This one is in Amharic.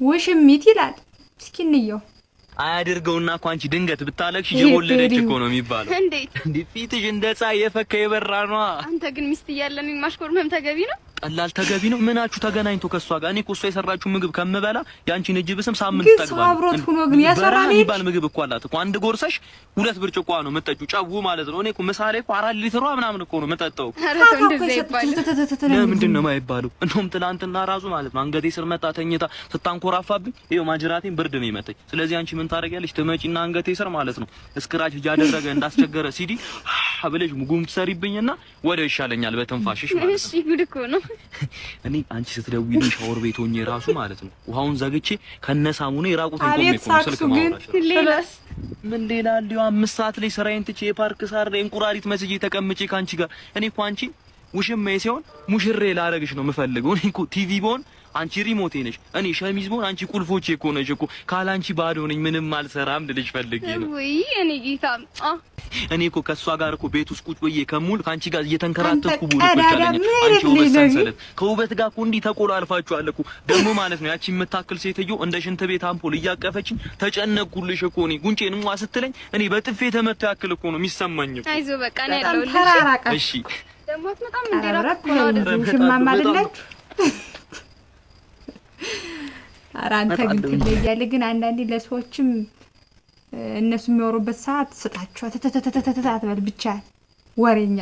ውሽሚት ይላል። እስኪ እንየው። አያድርገውና እኮ አንቺ ድንገት ብታለቅሽ የወለደች እኮ ነው የሚባለው። እንዴ ፊትሽ እንደ ፀሐይ የፈካ የበራ ነው። አንተ ግን ሚስት እያለን ማሽኮርመም ተገቢ ነው? ቀላል ተገቢ ነው? ምናችሁ ተገናኝቶ ከሷ ጋር? እኔ እኮ እሷ የሰራችሁ ምግብ ከምበላ ያንቺን እጅ ብስም ሳምንት ተግባል። አብሮት ሆኖ ግን ያሰራል ይባል ምግብ እኮ አላት እኮ። አንድ ጎርሰሽ 2 ብርጭቆ ነው መጠጩ ጫው ማለት ነው። እኔ እኮ ምሳሌ እኮ 4 ሊትሯ ምናምን እኮ ነው መጠጣው። እንደዚህ ይባላል። ለምንድን ነው የማይባለው? እንደውም ትናንትና ራሱ ማለት ነው አንገቴ ስር መጣ ተኝታ ስታንኮራፋብኝ፣ ይኸው ማጅራቴን ብርድ ነው የመታኝ። ስለዚህ አንቺ ምን ታደርጊያለሽ? ትመጪና አንገቴ ስር ማለት ነው እስክራች እያደረገ እንዳስቸገረ ሲዲ ብለሽ ሙጉም ትሰሪብኝና ወዲያው ይሻለኛል በትንፋሽሽ ማለት ነው። እሺ ጉድ እኮ ነው። እኔ አንቺ ስትደውይልኝ ሻወር ቤት ሆኜ ራሱ ማለት ነው ውሃውን ዘግቼ ከነሳሙኔ ራቁት ቆሜ እኮ ስልክ ማውራሽ። ሌላስ ምን ሌላ አለ? 5 ሰዓት ላይ ስራዬን ትቼ የፓርክ ሳር ላይ እንቁራሪት መስዬ ተቀምጬ ካንቺ ጋር እኔ እኮ አንቺ ውሽማዬ ሲሆን ሙሽሬ ላረግሽ ነው የምፈልገው። እኔ እኮ ቲቪ ብሆን አንቺ ሪሞቴ ነሽ፣ እኔ ሸሚዝ ብሆን አንቺ ቁልፎቼ እኮ ነሽ እኮ። ካላንቺ ባዶ ነኝ፣ ምንም አልሰራም ልልሽ ፈልጌ ነው። ወይ እኔ ጌታ እኔ እኮ ከሷ ጋር እኮ ቤት ውስጥ ቁጭ ብዬ ከሙል ካንቺ ጋር እየተንከራተትኩ ቡል ቁጭ አለኝ። አንቺ ውበት ሰንሰለት ከውበት ጋር እኮ እንዲህ ተቆላልፋችኋል እኮ ደግሞ ማለት ነው። ያቺ የምታክል ሴትዮ እንደ ሽንት ቤት አምፖል እያቀፈችኝ ተጨነቅኩልሽ እኮ። እኔ ጉንጬን እንኳን ስትለኝ እኔ በጥፌ ተመታ ያክል እኮ ነው የሚሰማኝ። አይዞህ በቃ ነው ያለውልሽ። እሺ ደግሞ በጣም እንዲራቅ ነው ወደ ሽማማ አይደላችሁ። ኧረ አንተ ግን ትለያለህ። ግን አንዳንዴ ለሰዎችም እነሱ የሚወሩበት ሰዓት ስጣቸው ተተተተተተተ አትበል ብቻ ወሬኛ